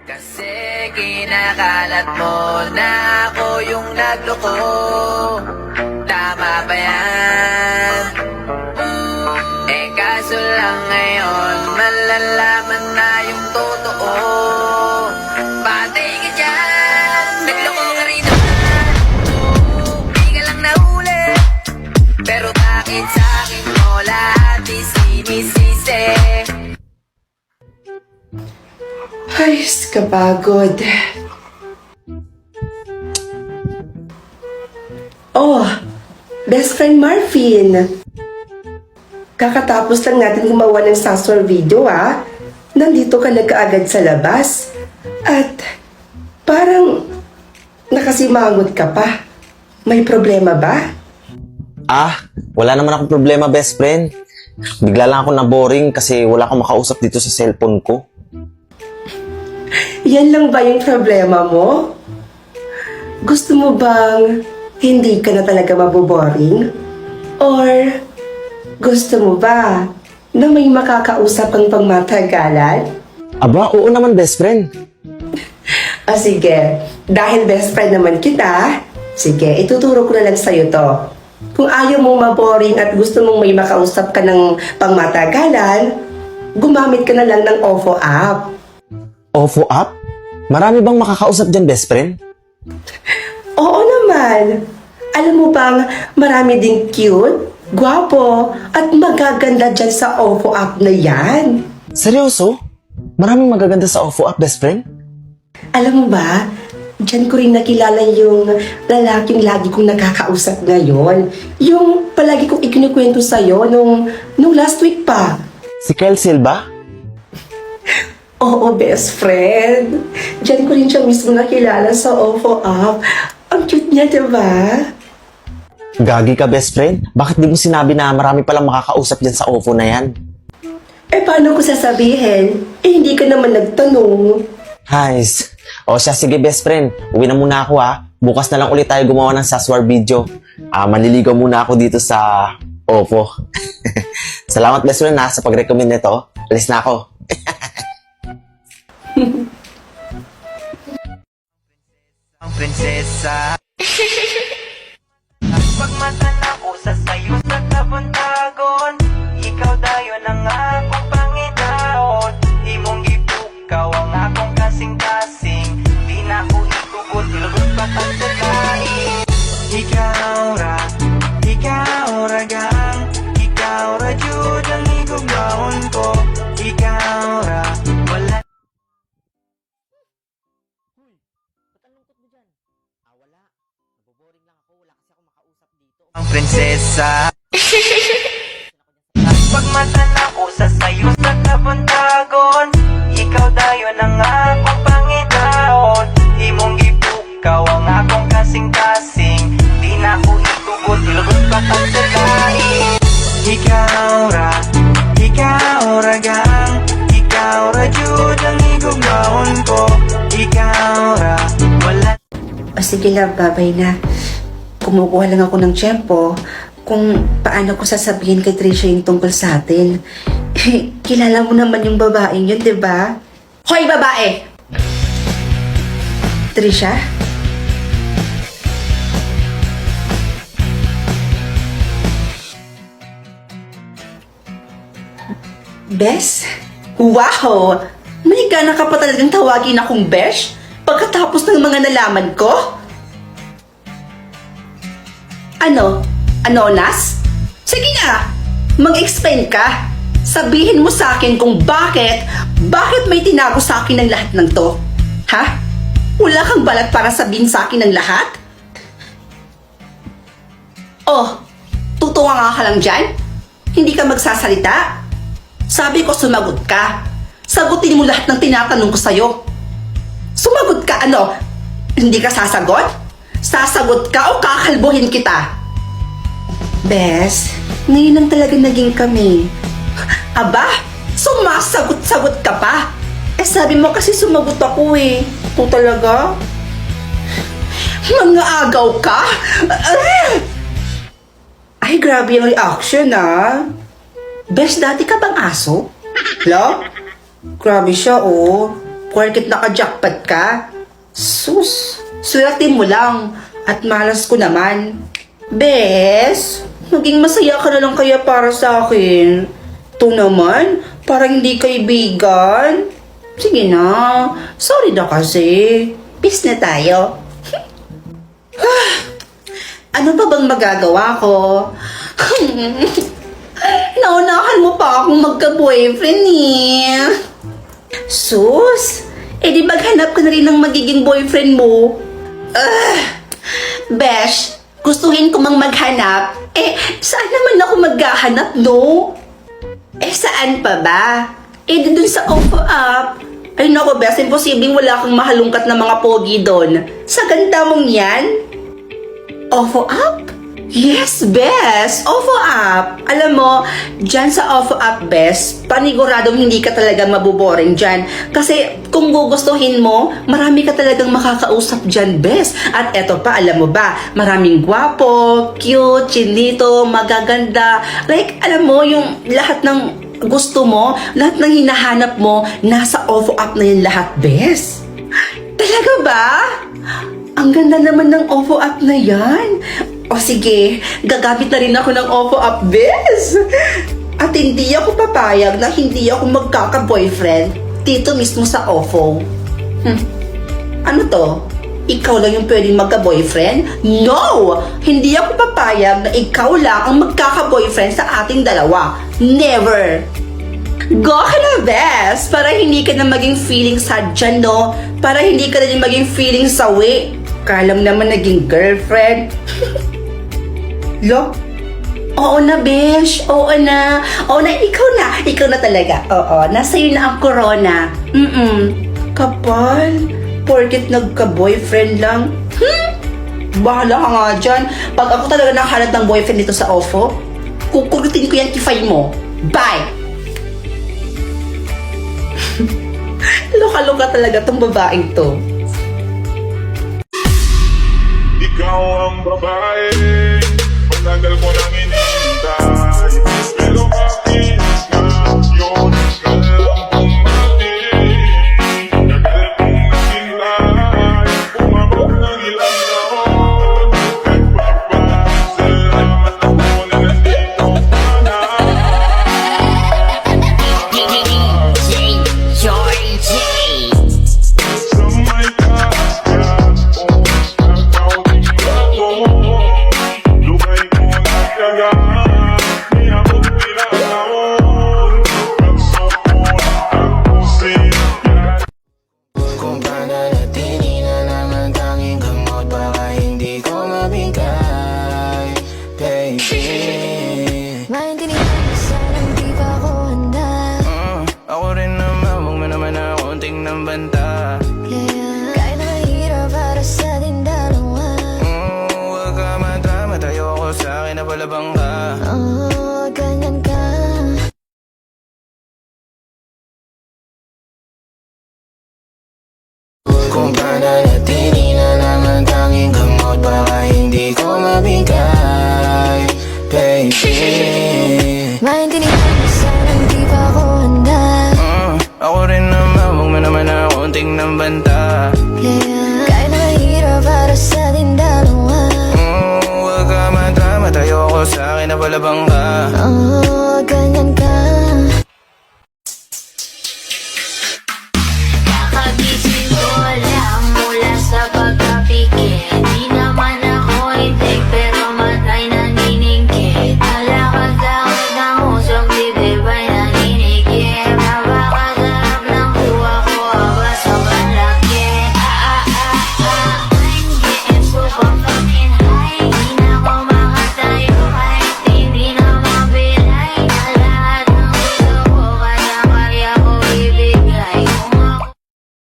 Kasi kinakalat mo na ako yung nagloko. Tama ba yan? Eh kaso lang ngayon malalaman na yung totoo. Patay ka dyan, nagloko ka rin naman. Di ka lang nahuli, pero bakit sa'kin mo lahat isinisisi? Ay, kapagod. Oh, best friend Marvin. Kakatapos lang natin gumawa ng saswar video, ah. Nandito ka na kaagad sa labas. At parang nakasimangot ka pa. May problema ba? Wala naman akong problema, best friend. Bigla lang ako na-boring kasi wala akong makausap dito sa cellphone ko. Yan lang ba yung problema mo? Gusto mo bang hindi ka na talaga maboboring? Or gusto mo ba na may makakausap kang pangmatagalan? Aba, oo naman, best friend. Sige, dahil best friend naman kita, sige, ituturo ko na lang sa'yo to. Kung ayaw mong maboring at gusto mong may makausap ka ng pangmatagalan, gumamit ka na lang ng OFO app. OFO app? Marami bang makakausap dyan, best friend? Oo naman. Alam mo bang marami ding cute, gwapo, at magaganda dyan sa OFO app na yan? Seryoso? Maraming magaganda sa OFO app, best friend? Alam mo ba, dyan ko rin nakilala yung lalaking lagi kong nakakausap ngayon. Yung palagi kong ikinikwento sa'yo nung last week pa. Si Kyle Silva? Oo, best friend. Diyan ko rin siya mismo nakilala sa OFO app. Ang cute niya, diba? Gagi ka, best friend? Bakit di mo sinabi na marami palang makakausap dyan sa OFO na yan? Eh, paano ko sasabihin? Eh, hindi ka naman nagtanong. Nice. O siya, sige best friend. Uwi na muna ako ha. Bukas na lang ulit tayo gumawa ng saswar video. Maliligaw muna ako dito sa OFO. Salamat best friend ha sa pag-recommend nito. Alis na ako. Ang prinsesa. Pagmata na ko sa sayo sa tabon-tagon, ikaw dayo ng akong Panginoon. Imong gipukaw ang akong kasing-kasing, di na ko itugot, ilugot pa pagdalain. Ikaw ra gang, ikaw ra jud ang igugnaon ko. Ikaw ra, wala. Ang prinsesa. Pagmata na ko sa sayo sa tabon-tagon, ikaw dayo ng akong Panginoon. Imong gipukaw ang akong kasing-kasing, di na ko itugot, ilugot pa pagdalain. Ikaw ra gang, ikaw ra jud ang igugnaon ko. Ikaw ra, wala. Sige lang, babay na. Kumukuha lang ako ng tiyempo kung paano ko sasabihin kay Trisha yung tungkol sa atin. Eh, kilala mo naman yung babaeng yun, di ba? Hoy, babae! Trisha? Bes? Wow! May gana ka pa talagang tawagin akong Besh pagkatapos ng mga nalaman ko? Ano? Anonas? Sige nga! Mag-explain ka! Sabihin mo sa akin kung bakit may tinago sa akin ng lahat ng to? Ha? Wala kang balat para sabihin sa akin ng lahat? Oh, tutuwa nga ka lang dyan? Hindi ka magsasalita? Sabi ko sumagot ka. Sagutin mo lahat ng tinatanong ko sa'yo. Sumagot ka ano? Hindi ka sasagot? Sasagot ka o kakalbuhin kita? Bes, ngayon lang talaga naging kami. Aba, sumasagot-sagot ka pa. Eh sabi mo kasi sumagot ako eh. Ito talaga? Mga agaw ka? Ay, grabe yung reaction ah. Bes, dati ka bang aso? Lo? Grabe siya oh. Porket naka-jackpot ka? Sus, swerte mo lang. At malas ko naman. Bes, maging masaya ka na lang kaya para sa akin. Ito naman, parang hindi kaibigan. Sige na, sorry na kasi. Peace na tayo. Ano pa bang magagawa ko? Naunahan mo pa akong magka-boyfriend eh. Sus, di maghanap ka na rin ng magiging boyfriend mo. Besh, gustuhin ko mang maghanap. Saan naman ako maghahanap, no? Saan pa ba? Dun sa OFO app. Ay nako, Besh, imposibleng wala kang mahalungkat na mga pogi doon. Sa ganda mong yan? OFO app? Yes, Bes! OFO app! Alam mo, dyan sa OFO app, Bes, paniguradong hindi ka talaga mabuboring dyan. Kasi kung gugustuhin mo, marami ka talagang makakausap dyan, Bes. At eto pa, alam mo ba, maraming gwapo, cute, chinito, magaganda. Like, alam mo, yung lahat ng gusto mo, lahat ng hinahanap mo, nasa OFO app na yun lahat, Bes. Talaga ba? Ang ganda naman ng OFO app na yan. O sige, gagamit na rin ako ng OFO app, Bes. At hindi ako papayag na hindi ako magkaka-boyfriend dito mismo sa OFO. Ano to? Ikaw lang yung pwedeng magka-boyfriend? No! Hindi ako papayag na ikaw lang ang magkaka-boyfriend sa ating dalawa. Never! Go ka na, Bes! Para hindi ka na maging feeling sad dyan, no? Para hindi ka na din maging feeling sawi. Kalam naman naging girlfriend. Lo? Oo na, Besh. Oo na. Oo na, ikaw na. Ikaw na talaga. Oo, nasa iyo na ang corona. Kapal. Porket nagka-boyfriend lang. Bahala ka nga dyan. Pag ako talaga nakahanap ng boyfriend dito sa OFO, kukulitin ko yan kifay mo. Bye! Loka-loka talaga tong babaeng to. Ikaw ang babae, matagal ko nang inihintay. Pero bakit ngayon ka lang pumating? Tagal kong naghintay, umabot ng ilang taon. Nagpapasalamat ako na nandito ka na. Sa may taas ka, nagaw din ako. Lugay ko nagdaga, niyabot pinakaon. Pagsapon ako siya. Kung pananatili na lang ang tanging gamot para hindi ko mabigay, baby. Maintindihan mo sanang di pa ako handa. Ako rin naman, huwag mo naman na konting ng banta. Kahit na mahirap para sa ating dalawa. Huwag ka madrama, tayo ko sa akin na palabang ka. Ganyan ka. Kung pananatili na lang ang tanging gamot para hindi ko mabigay, baby. Maintindihan mo sanang di pa ako handa. Ako rin naman, huwag mo naman na konting ng banta. Kahit na mahirap para sa ating dalawa. Huwag ka madrama, tayo ko sa akin na palabang ka. Ganyan ka.